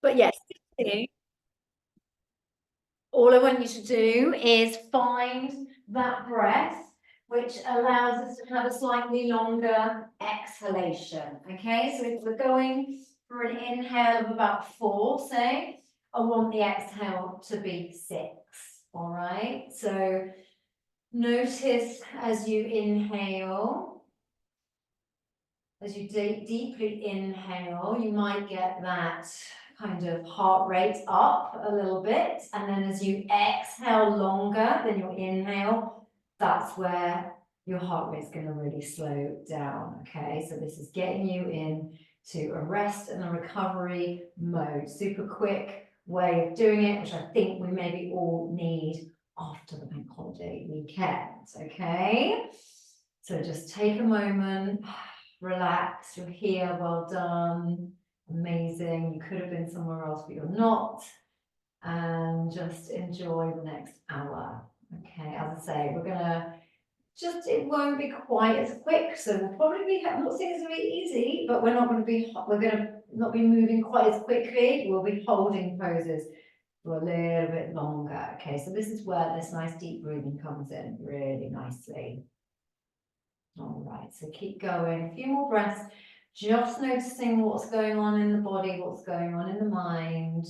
But yes, all I want you to do is find that breath, which allows us to have a slightly longer exhalation. Okay, so if we're going for an inhale of about 4, say, I want the exhale to be 6. All right, so notice as you inhale, as you deeply inhale, you might get that kind of heart rate up a little bit. And then as you exhale longer than your inhale, that's where your heart rate's going to really slow down. Okay, so this is getting you in to a rest and a recovery mode. Super quick way of doing it, which I think we maybe all need after the bank holiday weekend. Okay, so just take a moment. Relax, you're here, well done, amazing. You could have been somewhere else, but you're not. And just enjoy the next hour. Okay, as I say, we're gonna it won't be quite as quick, so we'll probably be, I'm not saying it's gonna be easy, but we're gonna not be moving quite as quickly. We'll be holding poses for a little bit longer. Okay, so this is where this nice deep breathing comes in really nicely. All right, so keep going, a few more breaths, just noticing what's going on in the body, what's going on in the mind.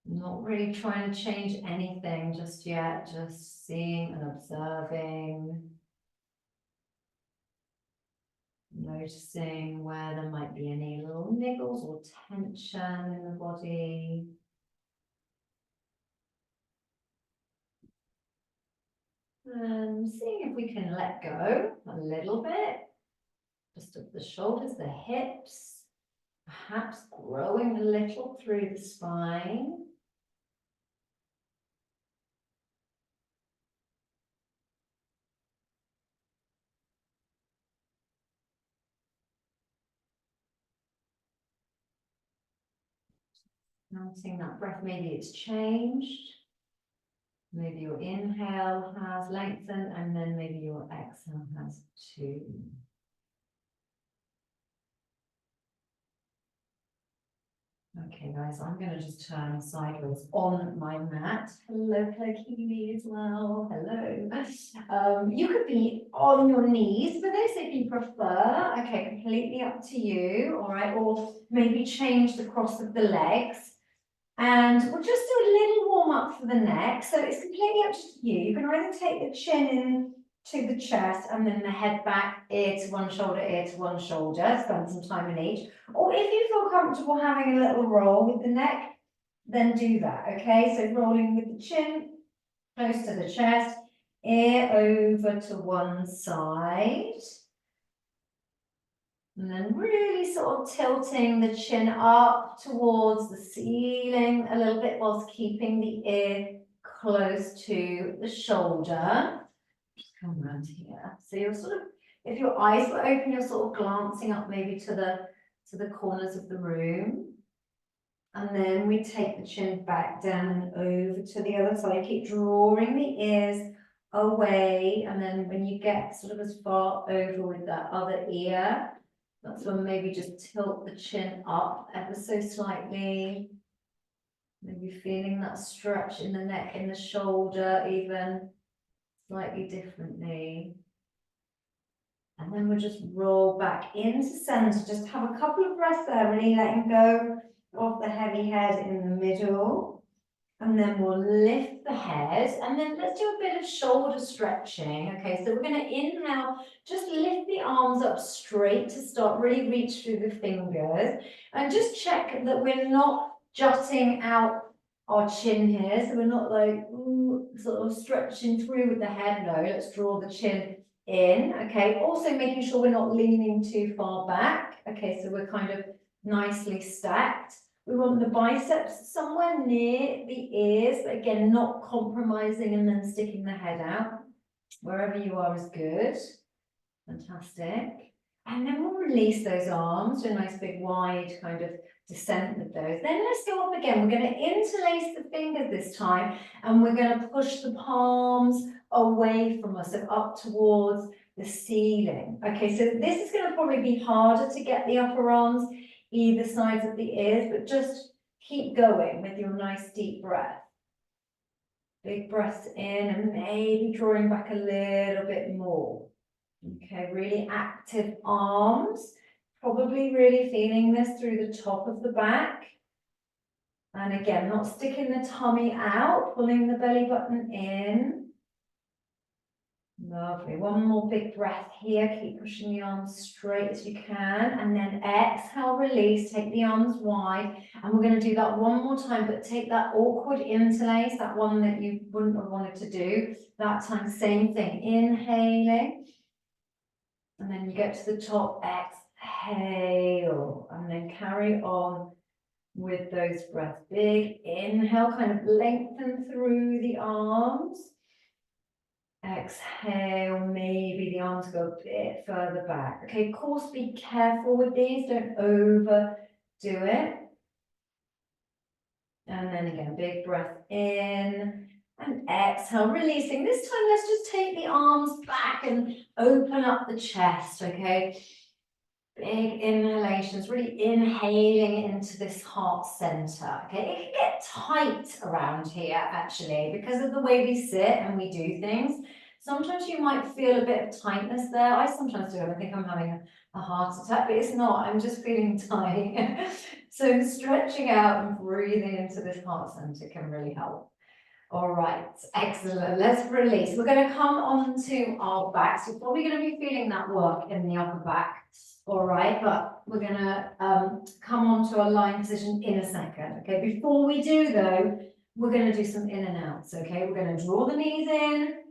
Not really trying to change anything just yet, just seeing and observing. Noticing where there might be any little niggles or tension in the body. And seeing if we can let go a little bit, just of the shoulders, the hips, perhaps growing a little through the spine. Noticing that breath, maybe it's changed. Maybe your inhale has lengthened and then maybe your exhale has too. Okay, guys, I'm going to just turn sideways on my mat. Hello, Kiwi as well. Hello. You could be on your knees for this if you prefer. Okay, completely up to you. All right, or maybe change the cross of the legs. And we'll just do a little warm up for the neck. So it's completely up to you. You can either take the chin in to the chest and then the head back, ear to one shoulder, ear to one shoulder. Spend some time in each. Or if you feel comfortable having a little roll with the neck, then do that. Okay, so rolling with the chin close to the chest, ear over to one side. And then really sort of tilting the chin up towards the ceiling a little bit whilst keeping the ear close to the shoulder. Just come around here. So you're sort of, if your eyes were open, you're sort of glancing up maybe to the corners of the room. And then we take the chin back down and over to the other side. Keep drawing the ears away. And then when you get sort of as far over with that other ear, that's when maybe just tilt the chin up ever so slightly. Maybe feeling that stretch in the neck, in the shoulder, even slightly differently. And then we'll just roll back into center. Just have a couple of breaths there, really letting go of the heavy head in the middle. And then we'll lift the head, and then let's do a bit of shoulder stretching. Okay, so we're going to inhale, just lift the arms up straight to start, really reach through the fingers, and just check that we're not jutting out our chin here, so we're not like sort of stretching through with the head. No, let's draw the chin in. Okay, also making sure we're not leaning too far back. Okay, so we're kind of nicely stacked. We want the biceps somewhere near the ears, but again, not compromising and then sticking the head out. Wherever you are is good. Fantastic. And then we'll release those arms to a nice big wide kind of descent with those. Then let's go up again. We're going to interlace the fingers this time, and we're going to push the palms away from us, so up towards the ceiling. Okay, so this is going to probably be harder to get the upper arms either sides of the ears, but just keep going with your nice deep breath. Big breaths in and maybe drawing back a little bit more. Okay, really active arms. Probably really feeling this through the top of the back. And again, not sticking the tummy out, pulling the belly button in. Lovely. One more big breath here. Keep pushing the arms straight as you can. And then exhale, release. Take the arms wide. And we're going to do that one more time, but take that awkward interlace, that one that you wouldn't have wanted to do. That time, same thing. Inhaling. And then you get to the top, exhale. And then carry on with those breaths. Big inhale, kind of lengthen through the arms. Exhale, maybe the arms go a bit further back. Okay, of course, be careful with these, don't overdo it. And then again, big breath in and exhale, releasing. This time, let's just take the arms back and open up the chest, okay? Big inhalations, really inhaling into this heart center, okay? It can get tight around here, actually, because of the way we sit and we do things. Sometimes you might feel a bit of tightness there. I sometimes do, and I think I'm having a heart attack, but it's not, I'm just feeling tight. So stretching out and breathing into this heart center can really help. All right, excellent. Let's release. We're going to come onto our backs. You're probably going to be feeling that work in the upper back. All right, but we're going to come onto a lying position in a second. Okay, before we do though, we're going to do some in and outs. Okay, we're going to draw the knees in,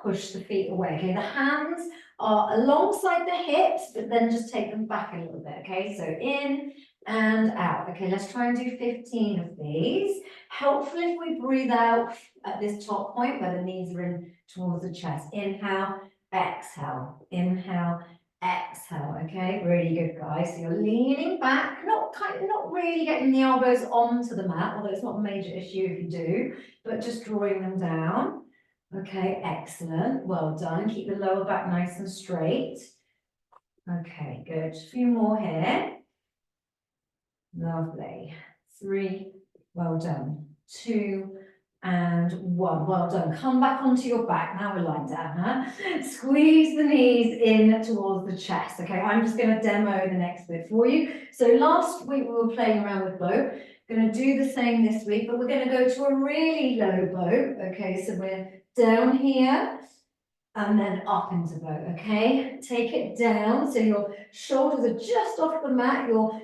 push the feet away. Okay, the hands are alongside the hips, but then just take them back a little bit. Okay, so in and out. Okay, let's try and do 15 of these. Helpful if we breathe out at this top point where the knees are in towards the chest. Inhale, exhale, inhale, exhale. Okay, really good, guys. So you're leaning back, not really getting the elbows onto the mat, although it's not a major issue if you do, but just drawing them down. Okay, excellent. Well done. Keep the lower back nice and straight. Okay, good. A few more here. Lovely. 3, well done. 2 and 1, well done. Come back onto your back. Now we're lying down, huh? Squeeze the knees in towards the chest. Okay, I'm just going to demo the next bit for you. So last week we were playing around with boat. Going to do the same this week, but we're going to go to a really low boat. Okay, so we're down here and then up into boat. Okay, take it down so your shoulders are just off the mat. Your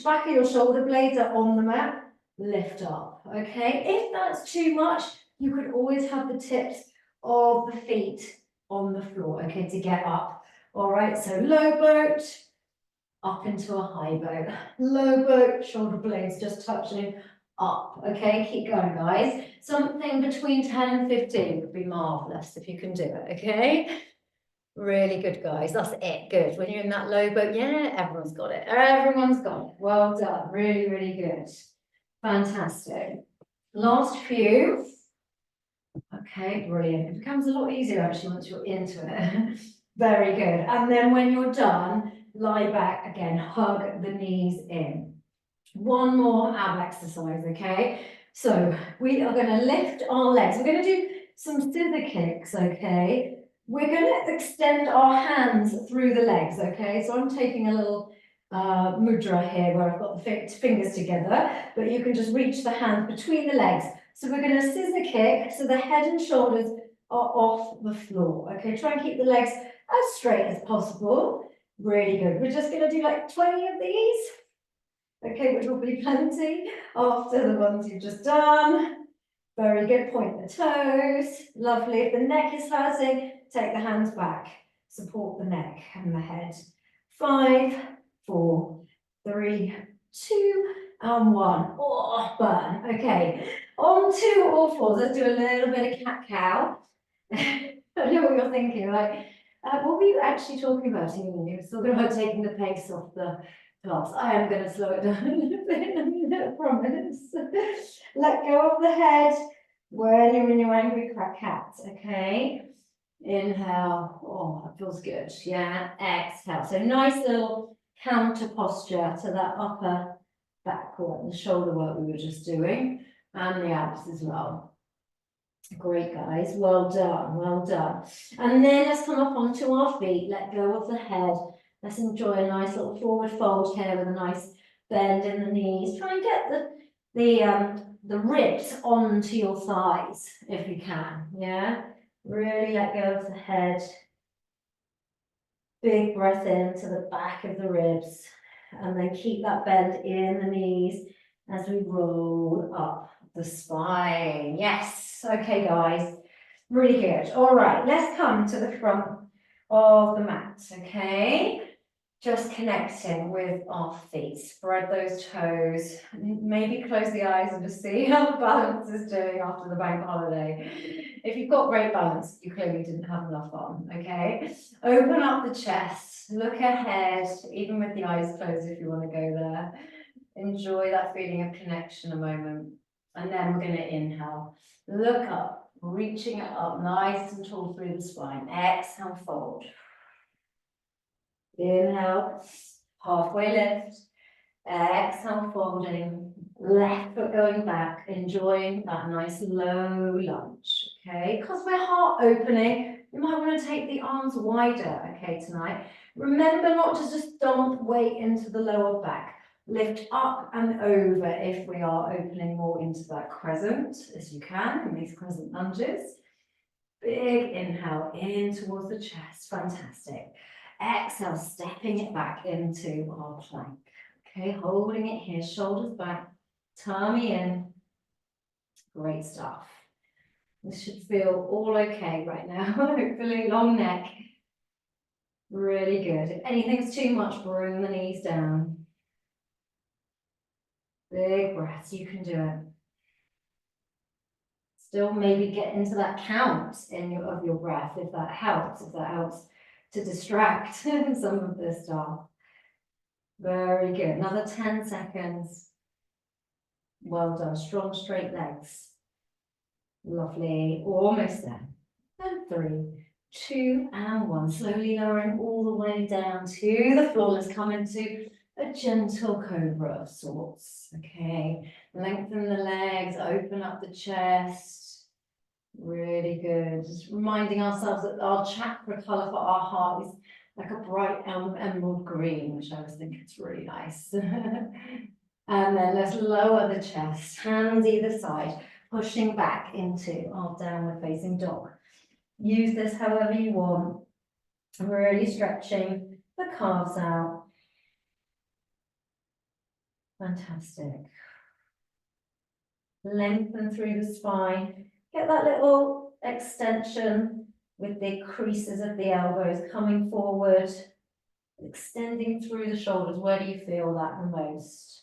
back of your shoulder blades are on the mat. Lift up. Okay, if that's too much, you could always have the tips of the feet on the floor. Okay, to get up. All right, so low boat, up into a high boat. Low boat, shoulder blades just touching up. Okay, keep going, guys. Something between 10 and 15 would be marvelous if you can do it. Okay. Really good, guys. That's it. Good. When you're in that low boat, yeah, everyone's got it. Everyone's got it. Well done. Really, really good. Fantastic. Last few. Okay, brilliant. It becomes a lot easier actually once you're into it. Very good. And then when you're done, lie back again, hug the knees in. One more ab exercise, okay? So we are going to lift our legs. We're going to do some scissor kicks, okay? We're going to extend our hands through the legs, okay? So I'm taking a little mudra here where I've got the fingers together, but you can just reach the hand between the legs. So we're going to scissor kick so the head and shoulders are off the floor, okay? Try and keep the legs as straight as possible. Really good. We're just going to do like 20 of these. Okay, which will be plenty after the ones you've just done. Very good. Point the toes. Lovely. If the neck is hurting, take the hands back. Support the neck and the head. 5, 4, 3, 2, and 1. Oh, burn. Okay. On to all fours. Let's do a little bit of cat-cow. I know what you're thinking. Like, what were you actually talking about? You were talking about taking the pace off the class. I am going to slow it down a little bit, I promise. Let go of the head when you're in your angry cat, okay? Inhale. Oh, that feels good. Yeah. Exhale. So nice little counter posture to that upper back work, the shoulder work we were just doing, and the abs as well. Great, guys, well done, well done. And then let's come up onto our feet, let go of the head. Let's enjoy a nice little forward fold here with a nice bend in the knees. Try and get the ribs onto your thighs if you can, yeah? Really let go of the head. Big breath into the back of the ribs, and then keep that bend in the knees as we roll up the spine. Yes, okay, guys, really good. All right, let's come to the front of the mat, okay? Just connecting with our feet, spread those toes, maybe close the eyes and just see how the balance is doing after the bank holiday. If you've got great balance, you clearly didn't have enough on, okay? Open up the chest, look ahead, even with the eyes closed if you want to go there. Enjoy that feeling of connection a moment. And then we're going to inhale, look up, reaching it up nice and tall through the spine. Exhale, fold. Inhale, halfway lift. Exhale, folding. Left foot going back, enjoying that nice low lunge. Okay, because we're heart opening, you might want to take the arms wider, okay, tonight. Remember not to just dump weight into the lower back. Lift up and over if we are opening more into that crescent as you can in these crescent lunges. Big inhale in towards the chest, fantastic. Exhale, stepping it back into our plank. Okay, holding it here, shoulders back, tummy in. Great stuff. This should feel all okay right now. Hopefully, long neck. Really good. If anything's too much, bring the knees down. Big breaths, you can do it. Still maybe get into that count of your breath if that helps to distract some of this stuff. Very good. Another 10 seconds. Well done. Strong, straight legs. Lovely. Almost there. And 3, 2, and 1. Slowly lowering all the way down to the floor. Let's come into a gentle cobra of sorts. Okay. Lengthen the legs. Open up the chest. Really good. Just reminding ourselves that our chakra color for our heart is like a bright emerald green, which I always think is really nice. And then let's lower the chest, hands either side, pushing back into our downward facing dog. Use this however you want. Really stretching the calves out. Fantastic. Lengthen through the spine. Get that little extension with the creases of the elbows coming forward, extending through the shoulders. Where do you feel that the most?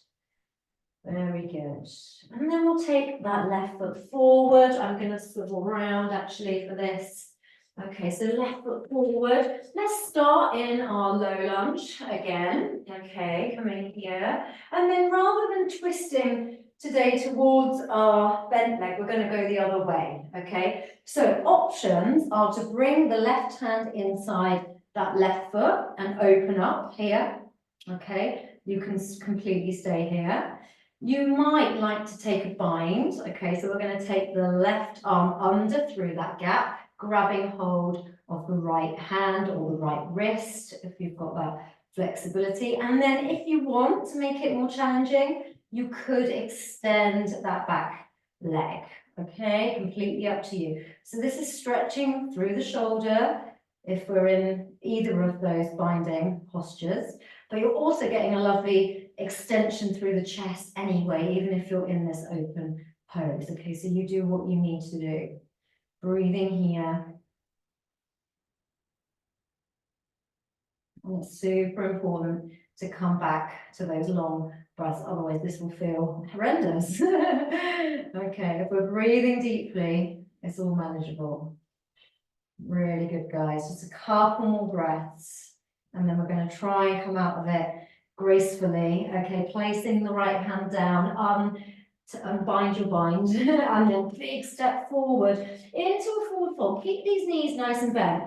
Very good. And then we'll take that left foot forward. I'm going to swivel around actually for this. Okay, so left foot forward. Let's start in our low lunge again. Okay, coming here. And then rather than twisting today towards our bent leg, we're going to go the other way. Okay, so options are to bring the left hand inside that left foot and open up here. Okay, you can completely stay here. You might like to take a bind. Okay, so we're going to take the left arm under through that gap, grabbing hold of the right hand or the right wrist if you've got that flexibility. And then if you want to make it more challenging, you could extend that back leg. Okay, completely up to you. So this is stretching through the shoulder if we're in either of those binding postures, but you're also getting a lovely extension through the chest anyway, even if you're in this open pose. Okay, so you do what you need to do. Breathing here. And it's super important to come back to those long breaths, otherwise this will feel horrendous. Okay, if we're breathing deeply, it's all manageable. Really good, guys. Just a couple more breaths, and then we're going to try and come out of it gracefully. Okay, placing the right hand down, to unbind your bind, and then big step forward into a forward fold. Keep these knees nice and bent.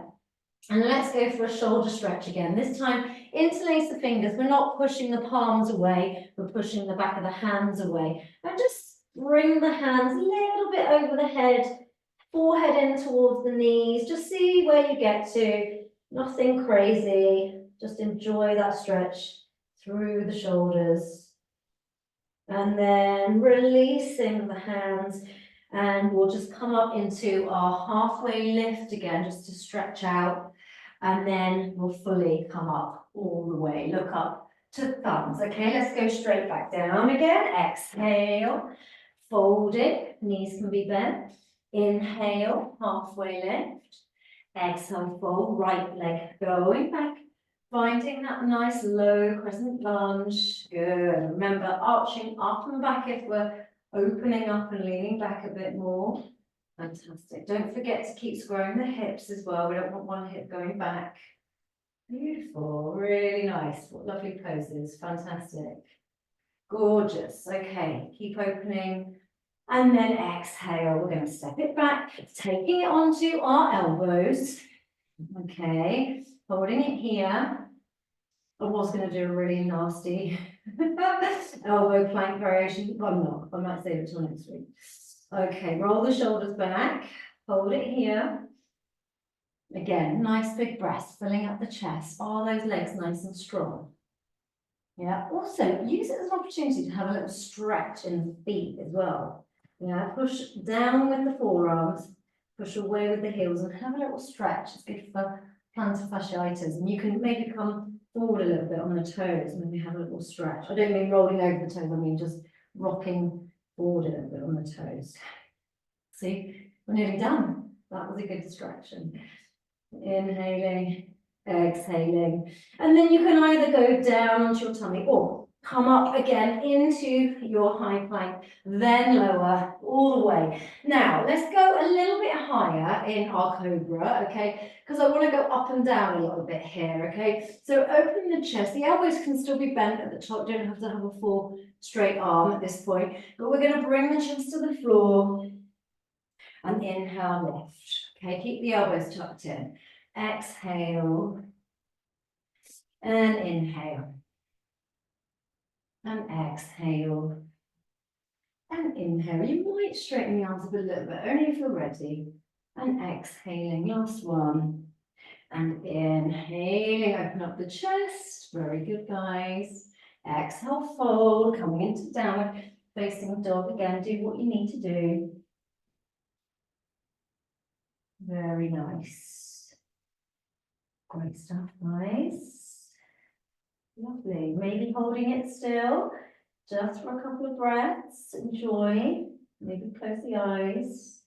And let's go for a shoulder stretch again. This time, interlace the fingers. We're not pushing the palms away, we're pushing the back of the hands away. And just bring the hands a little bit over the head, forehead in towards the knees. Just see where you get to. Nothing crazy. Just enjoy that stretch through the shoulders. And then releasing the hands. And we'll just come up into our halfway lift again, just to stretch out. And then we'll fully come up all the way. Look up to thumbs. Okay, let's go straight back down again. Exhale, folding, knees can be bent. Inhale, halfway lift. Exhale, fold, right leg going back. Finding that nice low crescent lunge. Good. Remember, arching up and back if we're opening up and leaning back a bit more. Fantastic. Don't forget to keep squaring the hips as well. We don't want one hip going back. Beautiful. Really nice. What lovely poses. Fantastic. Gorgeous. Okay. Keep opening. And then exhale. We're going to step it back, taking it onto our elbows. Okay. Holding it here. I was going to do a really nasty elbow plank variation, but I'm not. I might save it till next week. Okay, roll the shoulders back, hold it here. Again, nice big breaths, filling up the chest. Are those legs nice and strong? Yeah, also use it as an opportunity to have a little stretch in the feet as well. Yeah, push down with the forearms, push away with the heels, and have a little stretch. It's good for plantar fasciitis, and you can maybe come forward a little bit on the toes and maybe have a little stretch. I don't mean rolling over the toes, I mean just rocking forward a little bit on the toes. See, we're nearly done. That was a good distraction. Inhaling, exhaling. And then you can either go down onto your tummy or come up again into your high plank, then lower all the way. Now, let's go a little bit higher in our cobra, okay? Because I want to go up and down a little bit here, okay? So open the chest. The elbows can still be bent at the top. You don't have to have a full straight arm at this point. But we're going to bring the chest to the floor and inhale, lift. Okay, keep the elbows tucked in. Exhale and inhale. And exhale and inhale. You might straighten the arms up a little bit, only if you're ready. And exhaling, last one. And inhaling, open up the chest. Very good, guys. Exhale, fold, coming into downward facing dog again. Do what you need to do. Very nice. Great stuff, guys. Lovely. Maybe holding it still, just for a couple of breaths. Enjoy. Maybe close the eyes.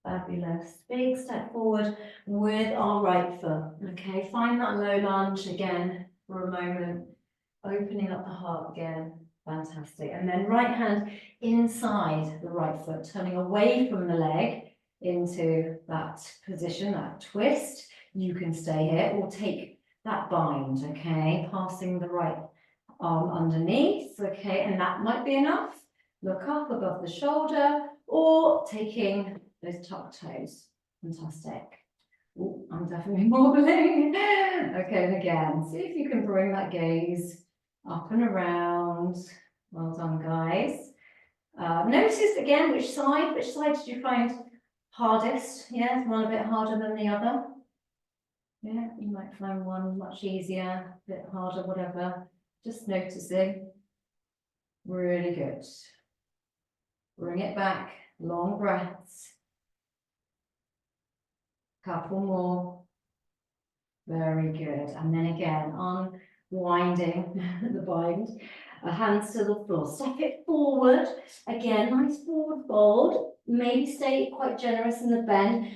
Fabulous. Big step forward with our right foot. Okay, find that low lunge again for a moment. Opening up the heart again. Fantastic. And then right hand inside the right foot, turning away from the leg into that position, that twist. You can stay here or take that bind, okay? Passing the right arm underneath, okay? And that might be enough. Look up above the shoulder or taking those tucked toes. Fantastic. Ooh, I'm definitely wobbling. Okay, and again, see if you can bring that gaze up and around. Well done, guys. Notice again which side did you find hardest? Yeah, is one a bit harder than the other? Yeah, you might find one much easier, a bit harder, whatever. Just noticing. Really good. Bring it back, long breaths. Couple more. Very good. And then again, unwinding the bind. Hands to the floor. Step it forward. Again, nice forward fold. Maybe stay quite generous in the bend.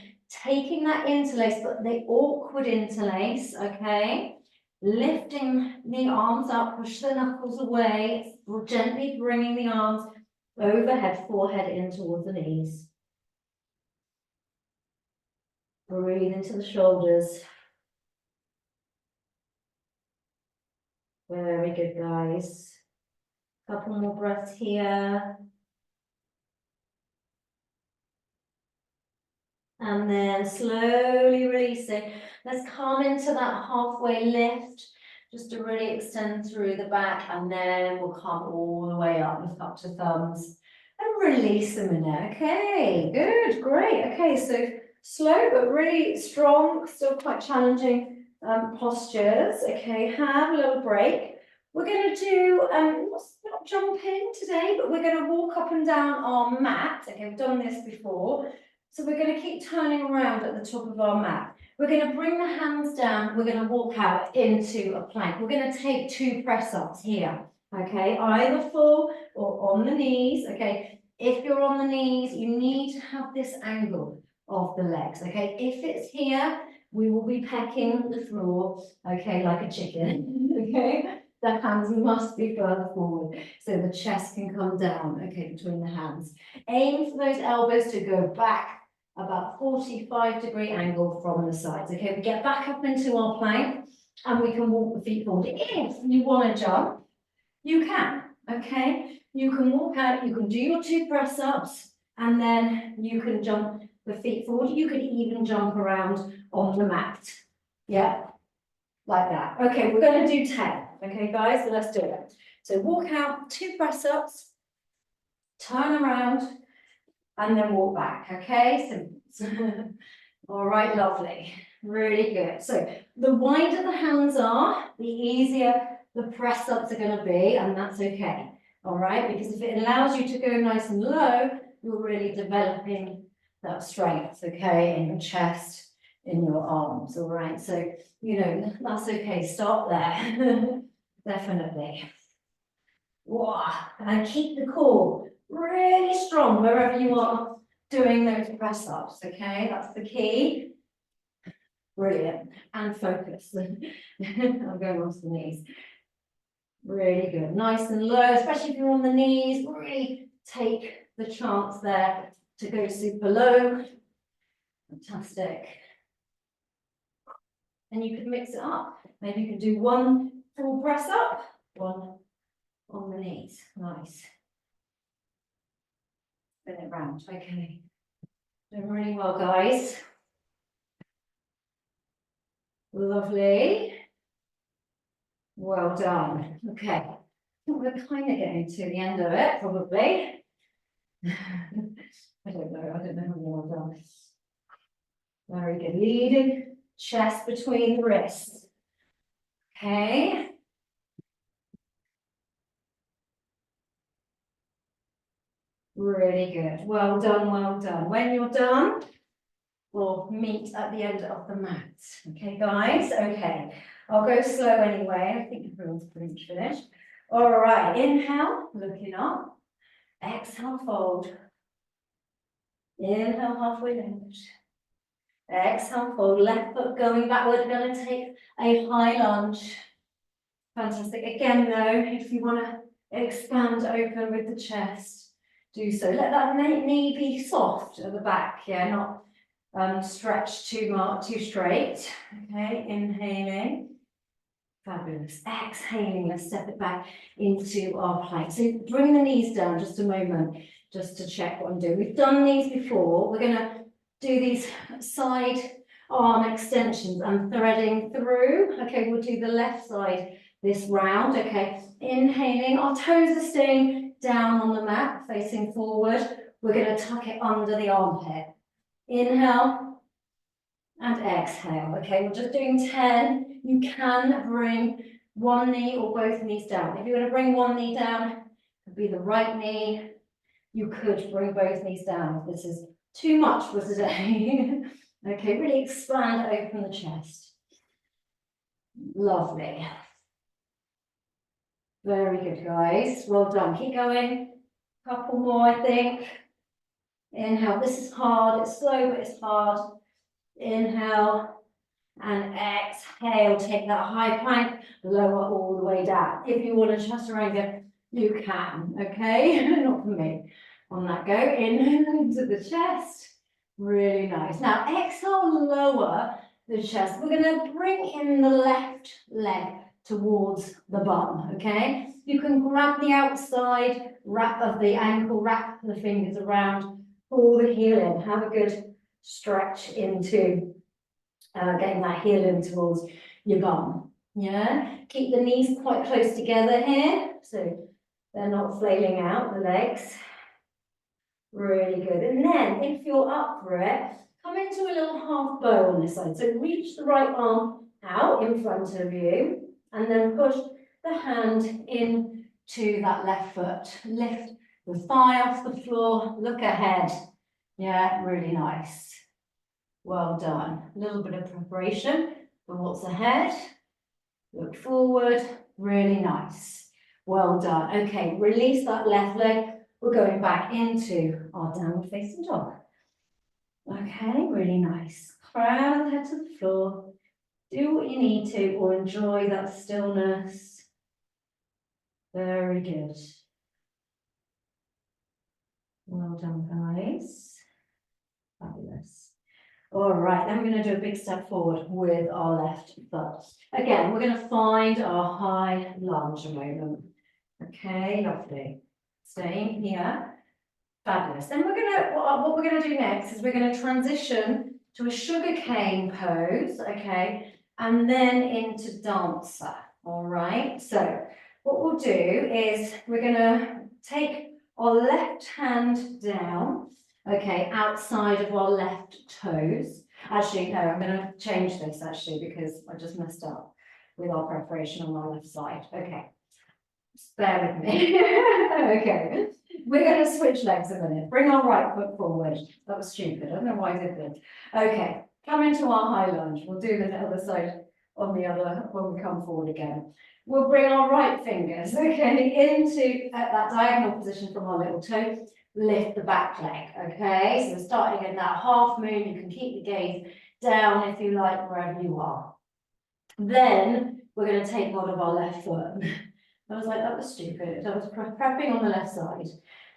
Taking that interlace, but the awkward interlace, okay? Lifting the arms up, push the knuckles away. Gently bringing the arms overhead, forehead in towards the knees. Breathe into the shoulders. Very good, guys. Couple more breaths here. And then slowly releasing. Let's come into that halfway lift, just to really extend through the back, and then we'll come all the way up, lift up to thumbs, and release them in there. Okay, good, great. Okay, so slow but really strong, still quite challenging postures. Okay, have a little break. We're going to do, not jump in today, but we're going to walk up and down our mat. Okay, we've done this before. So we're going to keep turning around at the top of our mat. We're going to bring the hands down. We're going to walk out into a plank. We're going to take 2 press-ups here. Okay, either full or on the knees. Okay, if you're on the knees, you need to have this angle of the legs. Okay, if it's here, we will be pecking the floor. Okay, like a chicken. Okay, the hands must be further forward so the chest can come down. Okay, between the hands. Aim for those elbows to go back about 45-degree angle from the sides. Okay, we get back up into our plank and we can walk the feet forward. If you want to jump, you can. Okay, you can walk out, you can do your 2 press-ups, and then you can jump the feet forward. You could even jump around on the mat. Yeah, like that. Okay, we're going to do 10. Okay, guys, so let's do it. So walk out, 2 press-ups, turn around, and then walk back. Okay, so all right, lovely, really good. So the wider the hands are, the easier the press ups are going to be, and that's okay. All right, because if it allows you to go nice and low, you're really developing that strength, okay, in your chest, in your arms. All right, so you know that's okay. Stop there. Definitely. Wow. And keep the core really strong wherever you are doing those press ups. Okay, that's the key. Brilliant. And focus. I'm going onto the knees. Really good. Nice and low, especially if you're on the knees. Really take the chance there to go super low. Fantastic. And you can mix it up. Maybe you can do 1 full press up, 1 on the knees. Nice. Spin it round. Okay. Doing really well, guys. Lovely. Well done. Okay. I think we're kind of getting to the end of it, probably. I don't know how well done. Very good. Leading chest between the wrists. Okay. Really good. Well done, well done. When you're done, we'll meet at the end of the mat. Okay, guys? Okay. I'll go slow anyway. I think everyone's pretty much finished. All right. Inhale, looking up. Exhale, fold. Inhale, halfway lift. Exhale, fold. Left foot going backward. We're going to take a high lunge. Fantastic. Again, though, if you want to expand open with the chest, do so. Let that knee be soft at the back, yeah, not stretched too straight. Okay, inhaling. Fabulous. Exhaling, let's step it back into our plank. So bring the knees down just a moment, just to check what I'm doing. We've done these before. We're going to do these side arm extensions and threading through. Okay, we'll do the left side this round. Okay, inhaling, our toes are staying down on the mat, facing forward. We're going to tuck it under the armpit. Inhale and exhale. Okay, we're just doing 10. You can bring 1 knee or both knees down. If you want to bring 1 knee down, it would be the right knee. You could bring both knees down if this is too much for today. Okay, really expand, open the chest. Lovely. Very good, guys. Well done. Keep going. Couple more, I think. Inhale. This is hard. It's slow, but it's hard. Inhale and exhale. Take that high plank, lower all the way down. If you want a chaturanga, you can. Okay, not for me. On that go, in into the chest. Really nice. Now exhale, lower the chest. We're going to bring in the left leg towards the bum, okay? You can grab the outside wrap of the ankle, wrap the fingers around, pull the heel in. Have a good stretch into getting that heel in towards your bum. Yeah, keep the knees quite close together here, so they're not flailing out, the legs. Really good. And then if you're up for it, come into a little half bow on this side. So reach the right arm out in front of you and then push the hand in to that left foot. Lift the thigh off the floor, look ahead. Yeah, really nice. Well done. A little bit of preparation for what's ahead. Look forward, really nice. Well done. Okay, release that left leg. We're going back into our downward facing dog. Okay, really nice. Crown the head to the floor. Do what you need to or enjoy that stillness. Very good. Well done, guys. Fabulous. All right, then we're going to do a big step forward with our left foot. Again, we're going to find our high lunge a moment. Okay, lovely. Staying here. Fabulous. Then we're going to, what we're going to do next is we're going to transition to a sugar cane pose, okay, and then into dancer. All right, so what we'll do is we're going to take our left hand down, okay, outside of our left toes. Actually, no, I'm going to change this actually because I just messed up with our preparation on our left side. Okay, just bear with me. Okay, we're going to switch legs a minute. Bring our right foot forward. That was stupid. I don't know why I did that. Okay, come into our high lunge. We'll do the other side on the other when we come forward again. We'll bring our right fingers, okay, into that diagonal position from our little toe. Lift the back leg, okay? So we're starting in that half moon. You can keep the gaze down if you like, wherever you are. Then we're going to take hold of our left foot. I was like, that was stupid. I was prepping on the left side.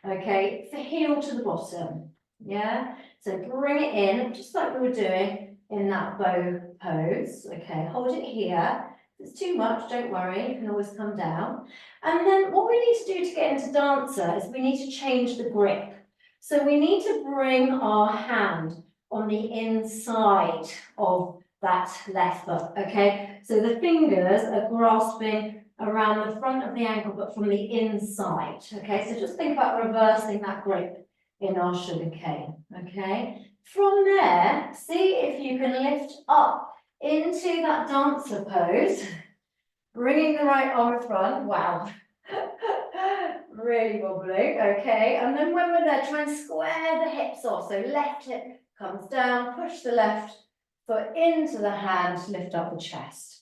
Okay, for heel to the bottom. Yeah, so bring it in, just like we were doing in that bow pose. Okay, hold it here. If it's too much, don't worry, you can always come down. And then what we need to do to get into dancer is we need to change the grip. So we need to bring our hand on the inside of that left foot, okay? So the fingers are grasping around the front of the ankle, but from the inside, okay? So just think about reversing that grip in our sugar cane, okay? From there, see if you can lift up into that dancer pose, bringing the right arm in front, wow. Really wobbly, okay? And then when we're there, try and square the hips off. So left hip comes down, push the left foot into the hand, lift up the chest.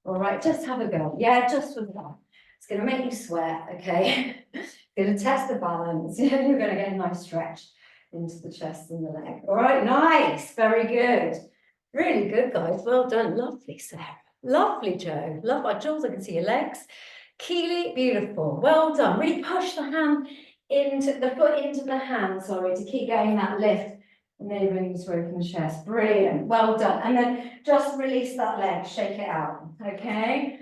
All right, just have a go. Yeah, just with that. It's going to make you sweat, okay? Going to test the balance. You're going to get a nice stretch into the chest and the leg. All right, nice. Very good. Really good, guys. Well done. Lovely, Sarah. Lovely, Joe. Love, Jules, I can see your legs. Keely, beautiful. Well done. Really push the hand into the foot into the hand, sorry, to keep getting that lift. Enabling you to open the chest. Brilliant. Well done. And then just release that leg, shake it out. Okay.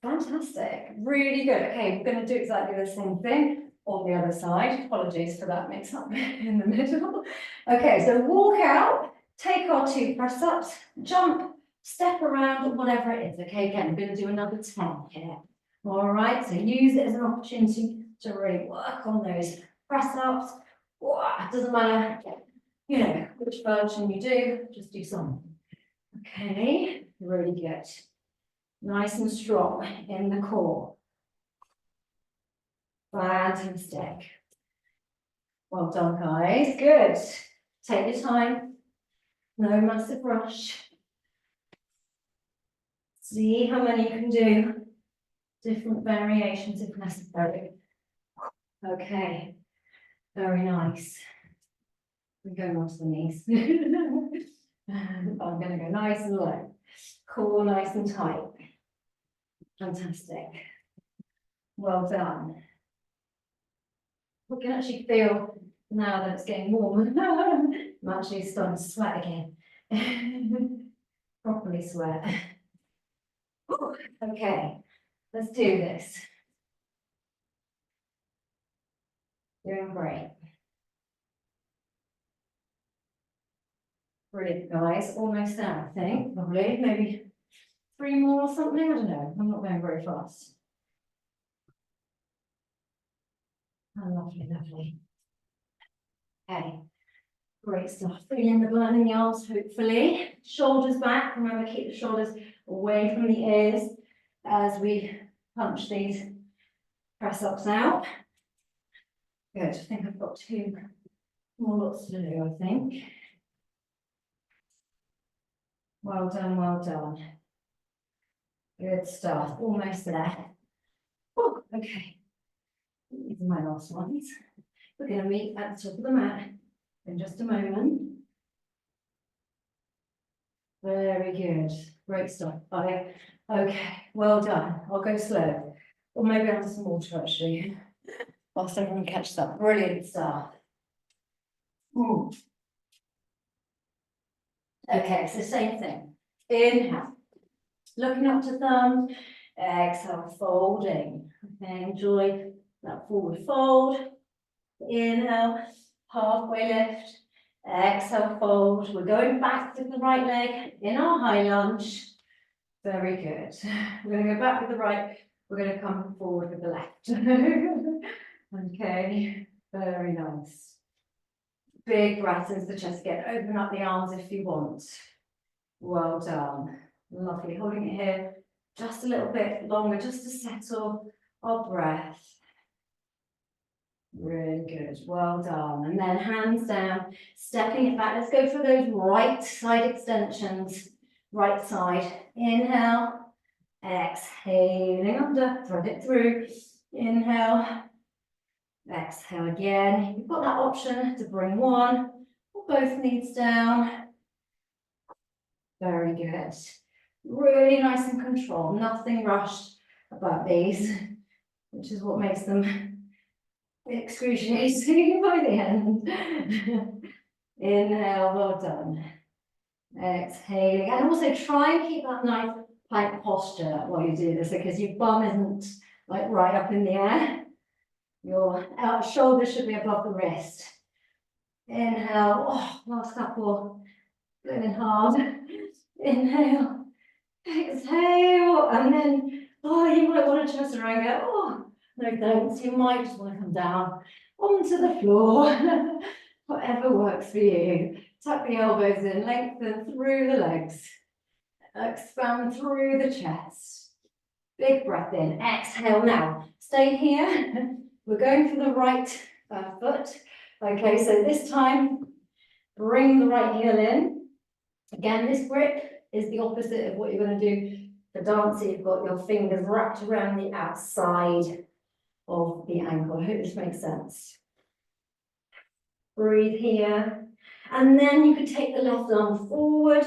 Fantastic. Really good. Okay, we're going to do exactly the same thing on the other side. Apologies for that mix up in the middle. Okay, so walk out, take our 2 press ups, jump, step around, whatever it is. Okay, again, we're going to do another 10 here. All right, so use it as an opportunity to really work on those press ups. It doesn't matter, you know, which version you do, just do some. Okay, really good. Nice and strong in the core. Fantastic. Well done, guys. Good. Take your time. No massive rush. See how many you can do. Different variations if necessary. Okay. Very nice. We're going on to the knees. I'm going to go nice and low. Core nice and tight. Fantastic. Well done. We can actually feel now that it's getting warm. I'm actually starting to sweat again. Properly sweat. Okay, let's do this. Doing great. Brilliant, guys. Almost there, I think. Probably, maybe 3 more or something. I don't know. I'm not going very fast. Oh, lovely, lovely. Okay. Great stuff. Feeling the burn in the arms, hopefully. Shoulders back. Remember, keep the shoulders away from the ears as we punch these press ups out. Good. I think I've got 2 more lots to do, I think. Well done, well done. Good stuff. Almost there. Oh, okay. These are my last ones. We're going to meet at the top of the mat in just a moment. Very good. Great stuff. Okay, well done. I'll go slow. Or maybe I'll have some water actually. Whilst everyone catches up. Brilliant stuff. Ooh. Okay, so same thing. Inhale. Looking up to thumb. Exhale, folding. Okay, enjoy that forward fold. Inhale, halfway lift. Exhale, fold. We're going back with the right leg in our high lunge. Very good. We're going to go back with the right. We're going to come forward with the left. Okay, very nice. Big breath into the chest again. Open up the arms if you want. Well done. Lovely. Holding it here just a little bit longer, just to settle our breath. Really good. Well done. And then hands down, stepping it back. Let's go for those right side extensions. Right side. Inhale. Exhaling under. Thread it through. Inhale. Exhale again. You've got that option to bring one or both knees down. Very good. Really nice and controlled. Nothing rushed about these, which is what makes them excruciating by the end. Inhale, well done. Exhaling, and also try and keep that nice plank posture while you do this, because your bum isn't like right up in the air. Your shoulder should be above the wrist. Inhale, oh, last couple, blowing hard. Inhale, exhale, and then, oh, you might want to twist around and go, oh, no thanks, you might just want to come down onto the floor. Whatever works for you. Tuck the elbows in, lengthen through the legs. Expand through the chest. Big breath in, exhale now. Stay here. We're going for the right foot. Okay, so this time, bring the right heel in. Again, this grip is the opposite of what you're going to do for dancing. You've got your fingers wrapped around the outside of the ankle. I hope this makes sense. Breathe here. And then you can take the left arm forward,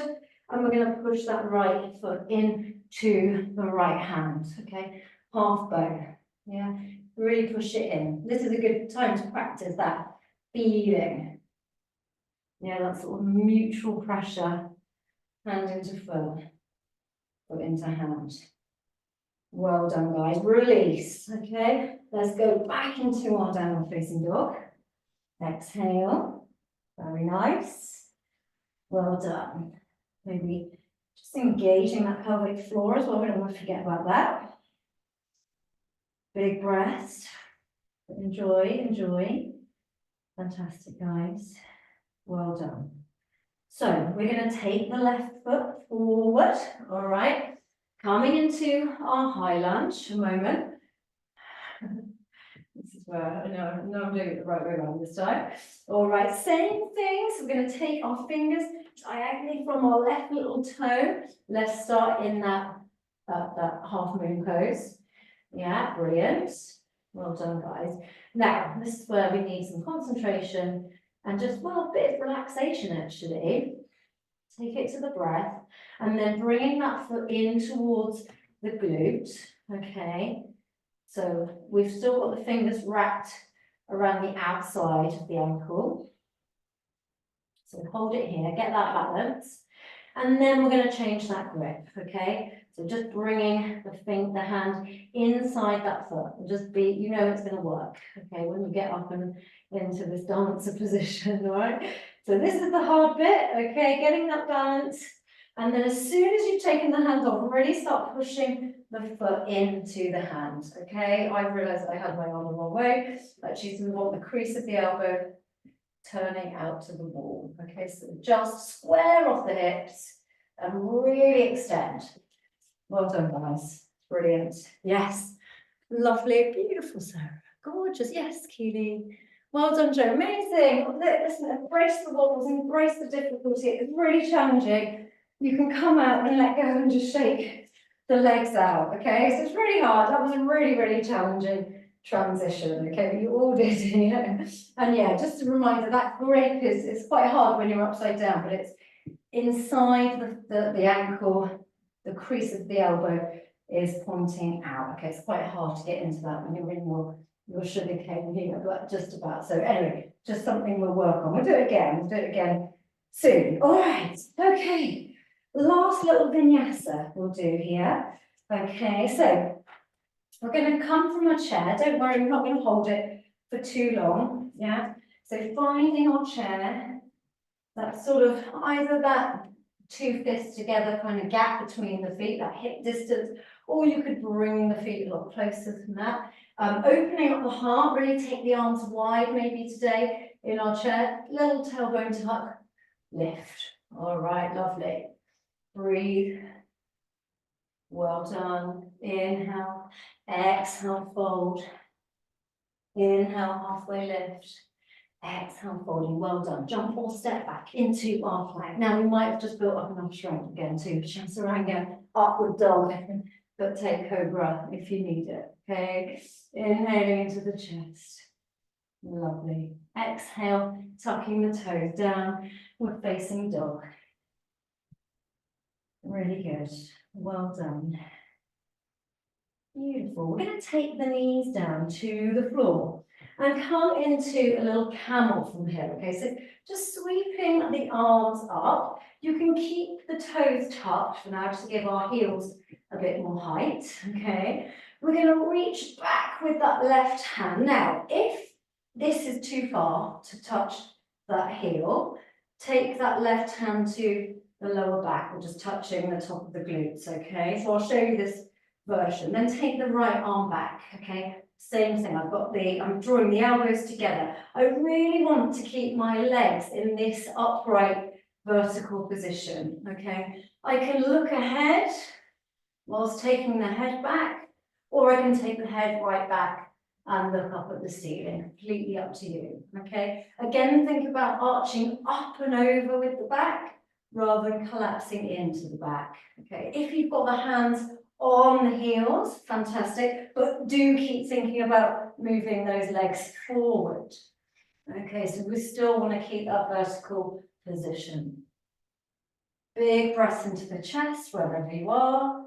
and we're going to push that right foot into the right hand. Okay, half bow. Yeah, really push it in. This is a good time to practice that feeling. Yeah, that sort of mutual pressure. Hand into foot, foot into hand. Well done, guys. Release. Okay, let's go back into our downward facing dog. Exhale. Very nice. Well done. Maybe just engaging that pelvic floor as well. We don't want to forget about that. Big breaths. Enjoy, enjoy. Fantastic, guys. Well done. So we're going to take the left foot forward. All right. Coming into our high lunge. A moment. This is where I know I'm doing it the right way around this time. All right, same thing. So we're going to take our fingers diagonally from our left little toe. Let's start in that half moon pose. Yeah, brilliant. Well done, guys. Now, this is where we need some concentration and just, well, a bit of relaxation, actually. Take it to the breath, and then bringing that foot in towards the glute, okay? So we've still got the fingers wrapped around the outside of the ankle. So hold it here, get that balance. And then we're going to change that grip, okay? So just bringing the hand inside that foot and just be, you know it's going to work, okay, when you get up and into this dancer position, all right? So this is the hard bit, okay, getting that balance. And then as soon as you've taken the hand off, really start pushing the foot into the hand, okay? I realised I had my arm the wrong way. Actually, so we want the crease of the elbow turning out to the wall, okay? So just square off the hips and really extend. Well done, guys. Brilliant. Yes. Lovely. Beautiful, Sarah. Gorgeous. Yes, Keely. Well done, Joe. Amazing. Listen, embrace the wobbles, embrace the difficulty. It's really challenging. You can come out and let go and just shake the legs out, okay? So it's really hard. That was a really, really challenging transition, okay? But you all did, you know? And yeah, just a reminder, that grip is quite hard when you're upside down, but it's inside the ankle, the crease of the elbow is pointing out. Okay, it's quite hard to get into that when you're in your sugar cane here, but just about. So anyway, just something we'll work on. We'll do it again soon. All right, okay. Last little vinyasa we'll do here. Okay, so we're going to come from a chair. Don't worry, we're not going to hold it for too long. Yeah, so finding our chair, that sort of either that two fists together kind of gap between the feet, that hip distance, or you could bring the feet a lot closer than that. Opening up the heart, really take the arms wide maybe today in our chair. Little tailbone tuck, lift. All right, lovely. Breathe. Well done. Inhale, exhale, fold. Inhale, halfway lift. Exhale, folding. Well done. Jump or step back into our plank. Now we might have just built up enough strength again to chaturanga, upward dog, but take cobra if you need it. Okay. Inhaling into the chest. Lovely. Exhale, tucking the toes down. We're facing dog. Really good. Well done. Beautiful. We're going to take the knees down to the floor and come into a little camel from here. Okay, so just sweeping the arms up. You can keep the toes tucked for now, just to give our heels a bit more height. Okay, we're going to reach back with that left hand. Now, if this is too far to touch that heel, take that left hand to the lower back. We're just touching the top of the glutes. Okay, so I'll show you this version. Then take the right arm back, okay? Same thing, I'm drawing the elbows together. I really want to keep my legs in this upright vertical position, okay? I can look ahead whilst taking the head back, or I can take the head right back and look up at the ceiling, completely up to you, okay? Again, think about arching up and over with the back rather than collapsing into the back, okay? If you've got the hands on the heels, fantastic, but do keep thinking about moving those legs forward. Okay, so we still want to keep that vertical position. Big breath into the chest, wherever you are.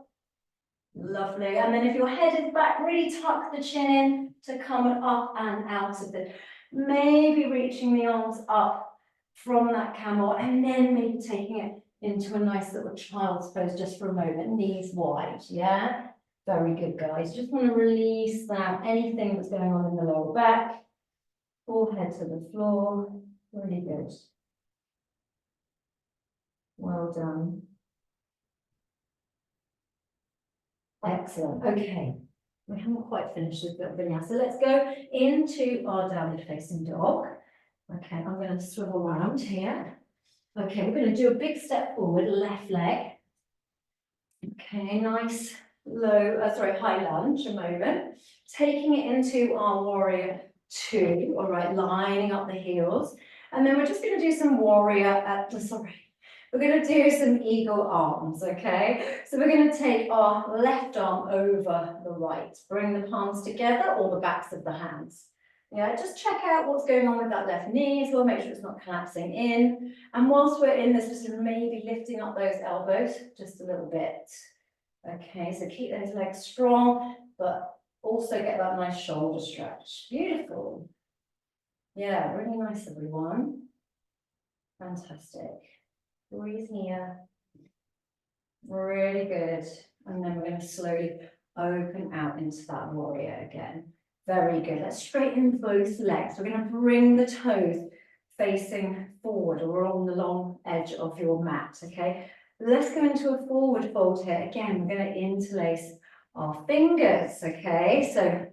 Lovely, and then if your head is back, really tuck the chin in to come up and out of it. Maybe reaching the arms up from that camel, and then maybe taking it into a nice little child's pose just for a moment, knees wide, yeah? Very good, guys. Just want to release that, anything that's going on in the lower back, forehead to the floor, really good. Well done. Excellent, okay. We haven't quite finished this bit of vinyasa. Let's go into our downward facing dog. Okay, I'm going to swivel around here. Okay, we're going to do a big step forward, left leg. Okay, nice high lunge, a moment. Taking it into our warrior two, all right, lining up the heels. And then we're just going to do some we're going to do some eagle arms, okay? So we're going to take our left arm over the right, bring the palms together or the backs of the hands. Yeah, just check out what's going on with that left knee as well, make sure it's not collapsing in. And whilst we're in this, just maybe lifting up those elbows just a little bit. Okay, so keep those legs strong, but also get that nice shoulder stretch. Beautiful. Yeah, really nice, everyone. Fantastic. Breathe here. Really good. And then we're going to slowly open out into that warrior again. Very good. Let's straighten both legs. We're going to bring the toes facing forward or along the long edge of your mat, okay? Let's go into a forward fold here. Again, we're going to interlace our fingers, okay? So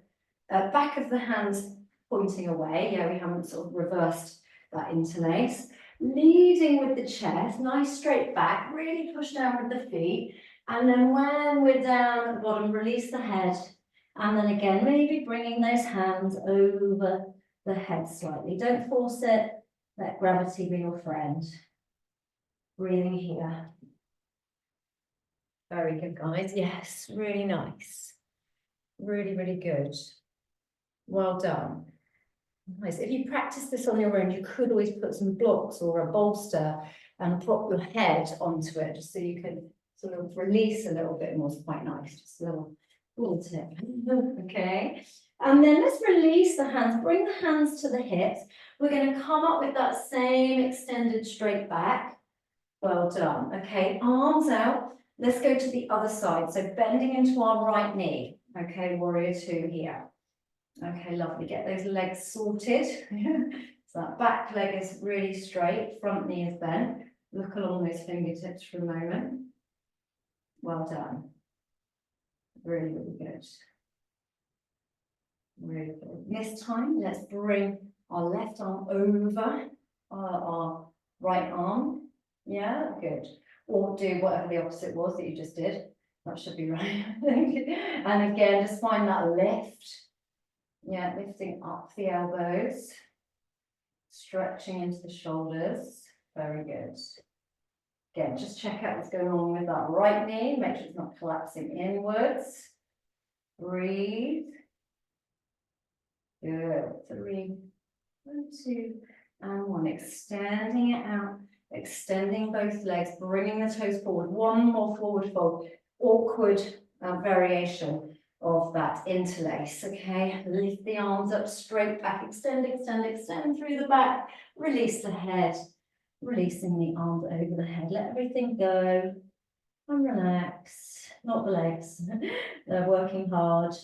back of the hands pointing away. Yeah, we haven't sort of reversed that interlace. Leading with the chest, nice straight back, really push down with the feet. And then when we're down at the bottom, release the head. And then again, maybe bringing those hands over the head slightly. Don't force it. Let gravity be your friend. Breathing here. Very good, guys. Yes, really nice. Really, really good. Well done. Nice. If you practice this on your own, you could always put some blocks or a bolster and prop your head onto it, just so you can sort of release a little bit more. It's quite nice. Just a little tip. Okay. And then let's release the hands. Bring the hands to the hips. We're going to come up with that same extended straight back. Well done. Okay, arms out. Let's go to the other side. So bending into our right knee. Okay, warrior two here. Okay, lovely. Get those legs sorted. So that back leg is really straight, front knee is bent. Look along those fingertips for a moment. Well done. Really, really good. Really good. This time, let's bring our left arm over our right arm. Yeah, good. Or do whatever the opposite was that you just did. That should be right, I think. And again, just find that lift. Yeah, lifting up the elbows, stretching into the shoulders. Very good. Again, just check out what's going on with that right knee. Make sure it's not collapsing inwards. Breathe. Good. 3, 2, and 1. Extending it out. Extending both legs, bringing the toes forward. One more forward fold. Awkward variation of that interlace, okay? Lift the arms up, straight back, extend, extend, extend through the back, release the head, releasing the arms over the head. Let everything go and relax, not the legs, they're working hard.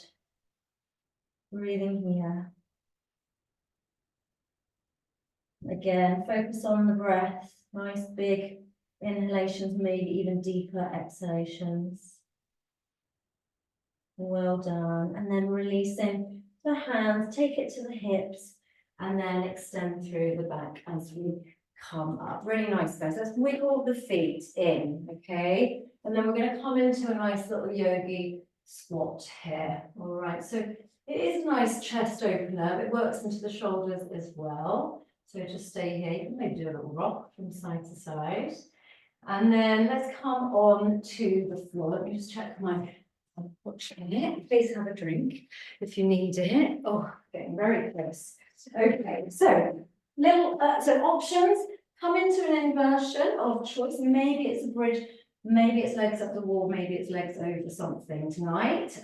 Breathing here. Again, focus on the breath, nice big inhalations, maybe even deeper exhalations. Well done. And then releasing the hands, take it to the hips, and then extend through the back as we come up. Really nice, guys. Let's wiggle the feet in, okay? And then we're going to come into a nice little yogi squat here. All right, so it is a nice chest opener. It works into the shoulders as well. So just stay here. You can maybe do a little rock from side to side. And then let's come on to the floor. Let me just check my it. Please have a drink if you need it. Oh, getting very close. Okay, so so options. Come into an inversion of choice. Maybe it's a bridge, maybe it's legs up the wall, maybe it's legs over something tonight.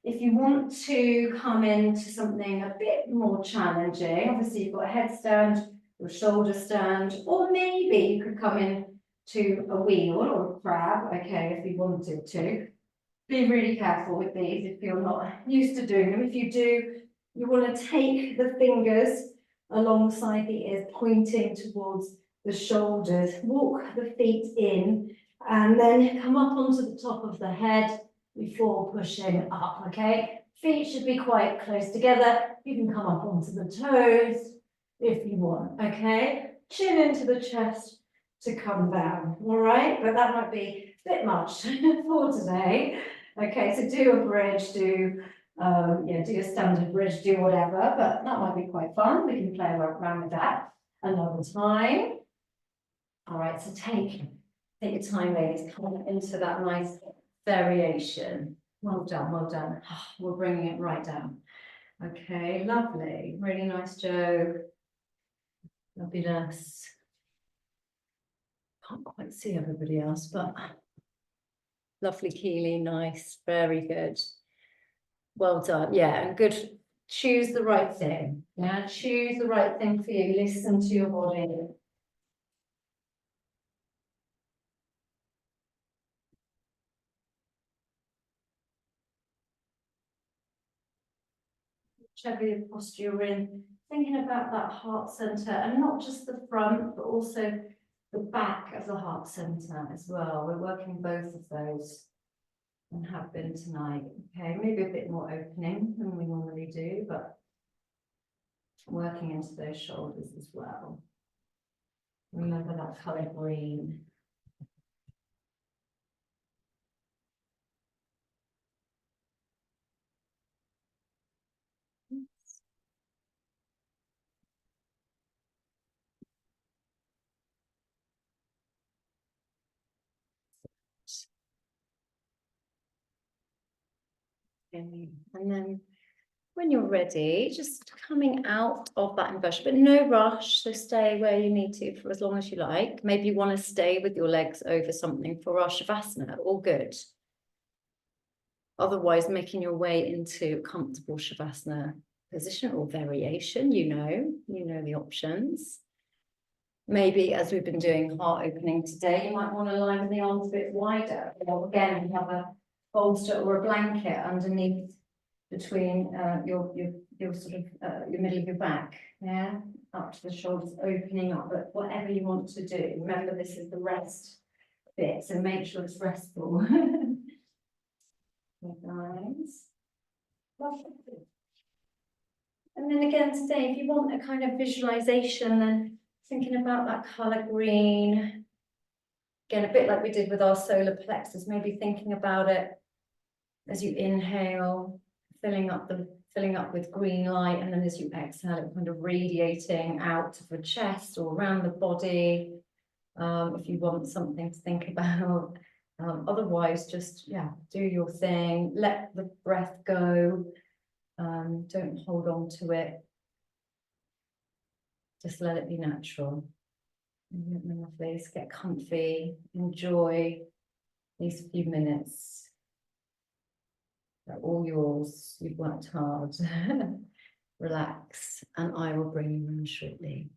If you want to come into something a bit more challenging, obviously you've got a headstand or shoulder stand, or maybe you could come in to a wheel or a crab, okay, if you wanted to. Be really careful with these if you're not used to doing them. If you do, you want to take the fingers alongside the ears, pointing towards the shoulders. Walk the feet in and then come up onto the top of the head before pushing up, okay? Feet should be quite close together. You can come up onto the toes if you want, okay? Chin into the chest to come down, all right? But that might be a bit much for today. Okay, so do a bridge, do your standard bridge, do whatever, but that might be quite fun. We can play around with that another time. All right, so take your time, ladies. Come into that nice variation. Well done, well done. We're bringing it right down. Okay, lovely. Really nice, Joe. Fabulous. Can't quite see everybody else, but lovely, Keely, nice, very good. Well done, yeah, and good. Choose the right thing. Yeah, choose the right thing for you. Listen to your body. whichever posture you're in, thinking about that heart center, and not just the front, but also the back of the heart center as well. We're working both of those and have been tonight. Okay, maybe a bit more opening than we normally do, but working into those shoulders as well. Remember that color green. And then when you're ready, just coming out of that inversion, but no rush. So stay where you need to for as long as you like. Maybe you want to stay with your legs over something for our Shavasana, all good. Otherwise, making your way into comfortable Shavasana position or variation, you know the options. Maybe as we've been doing heart opening today, you might want to lie with the arms a bit wider. Or again, you have a bolster or a blanket underneath between your sort of your middle of your back, yeah, up to the shoulders, opening up. But whatever you want to do, remember this is the rest bit, so make sure it's restful. Nice. And then again today, if you want a kind of visualization, then thinking about that color green. Again, a bit like we did with our solar plexus, maybe thinking about it as you inhale, filling up with green light, and then as you exhale, it kind of radiating out of the chest or around the body. If you want something to think about. Otherwise, just, yeah, do your thing, let the breath go, don't hold on to it, just let it be natural. Please get comfy, enjoy these few minutes. They're all yours, you've worked hard. Relax, and I will bring you in shortly.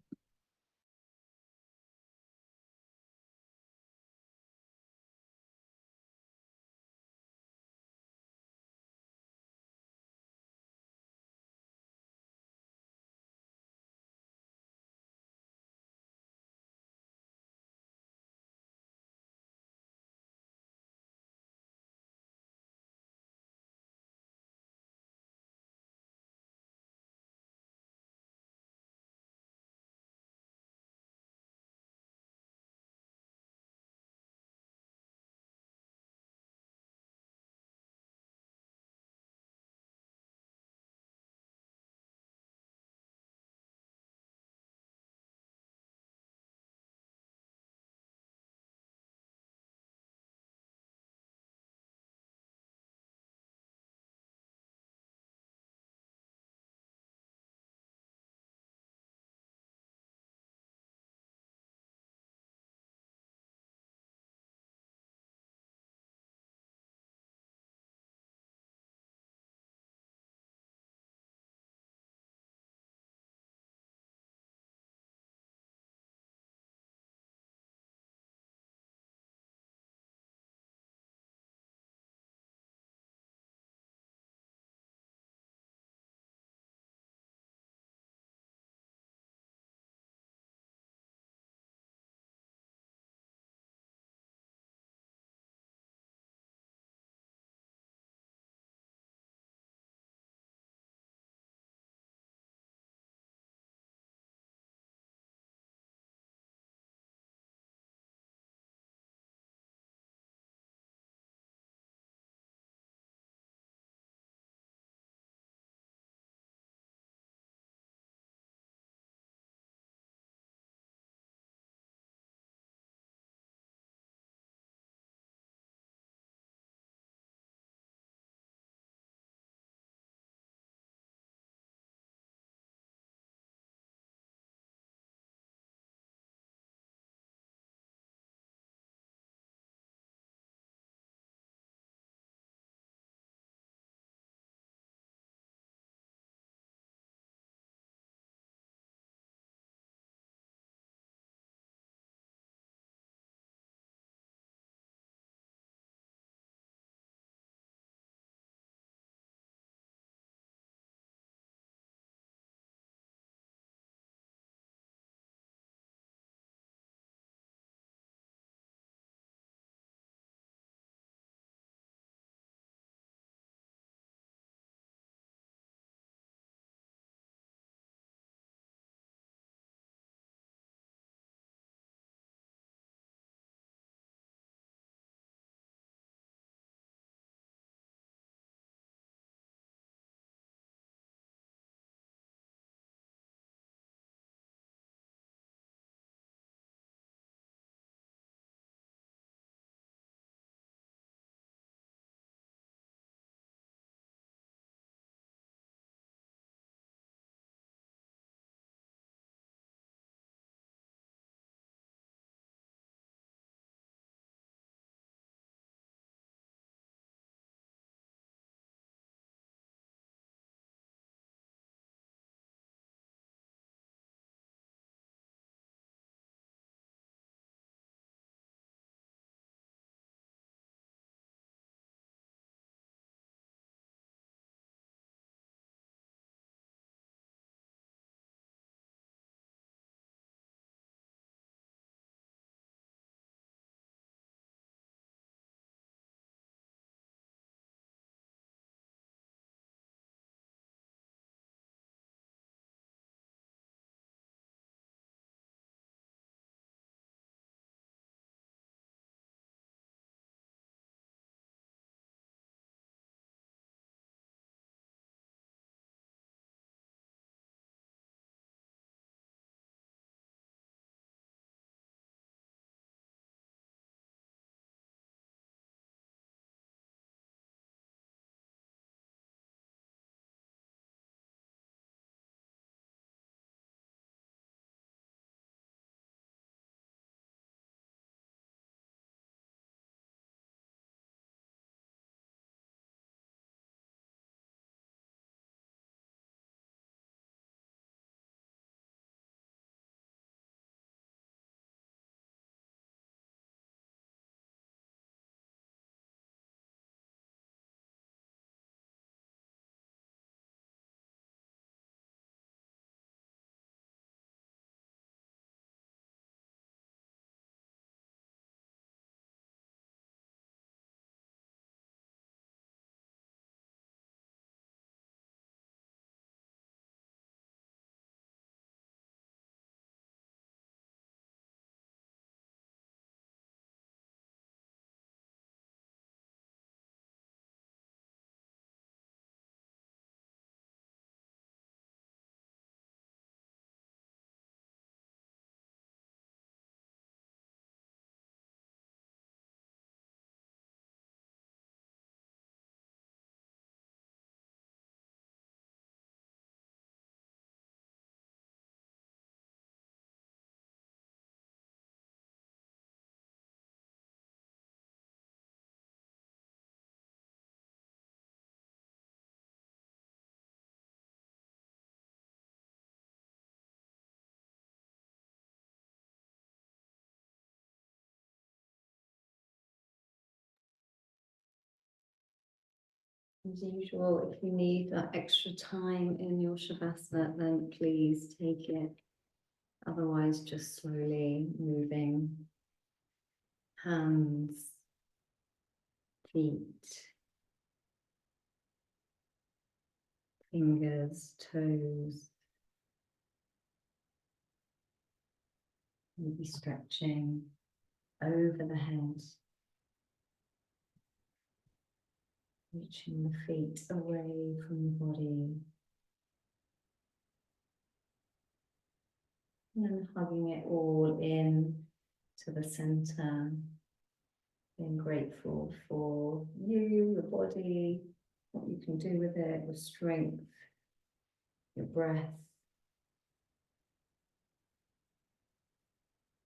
As usual, if you need that extra time in your Shavasana, then please take it. Otherwise, just slowly moving hands, feet, fingers, toes. Maybe stretching over the head. Reaching the feet away from the body. And then hugging it all in to the center. Being grateful for you, your body, what you can do with it, your strength, your breath.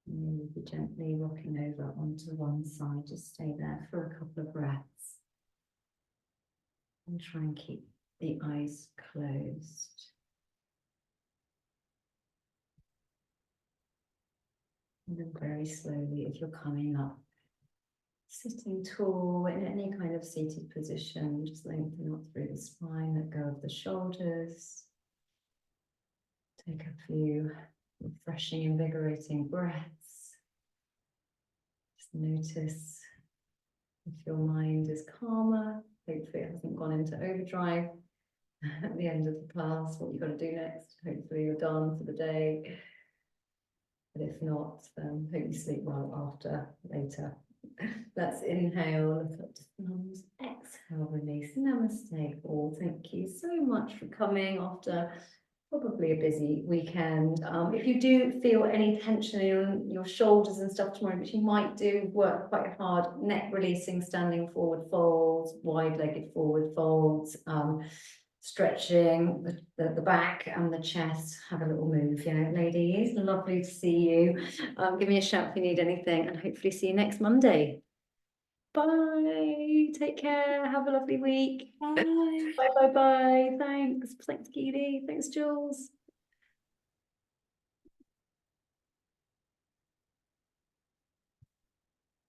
And maybe gently rocking over onto one side. Just stay there for a couple of breaths. And try and keep the eyes closed. And then very slowly, if you're coming up, sitting tall in any kind of seated position, just lengthen up through the spine, let go of the shoulders. Take a few refreshing, invigorating breaths. Just notice if your mind is calmer. Hopefully it hasn't gone into overdrive at the end of the class. What you've got to do next. Hopefully you're done for the day. But if not, then hope you sleep well after later. Let's inhale, look up to thumbs, exhale, release. Namaste all. Thank you so much for coming after probably a busy weekend. If you do feel any tension in your shoulders and stuff tomorrow, which you might do, work quite hard, neck releasing, standing forward folds, wide-legged forward folds, stretching the back and the chest. Have a little move, ladies. Lovely to see you. Give me a shout if you need anything, and hopefully see you next Monday. Bye. Take care. Have a lovely week. Bye. Bye. Thanks. Thanks, Keely. Thanks, Jules.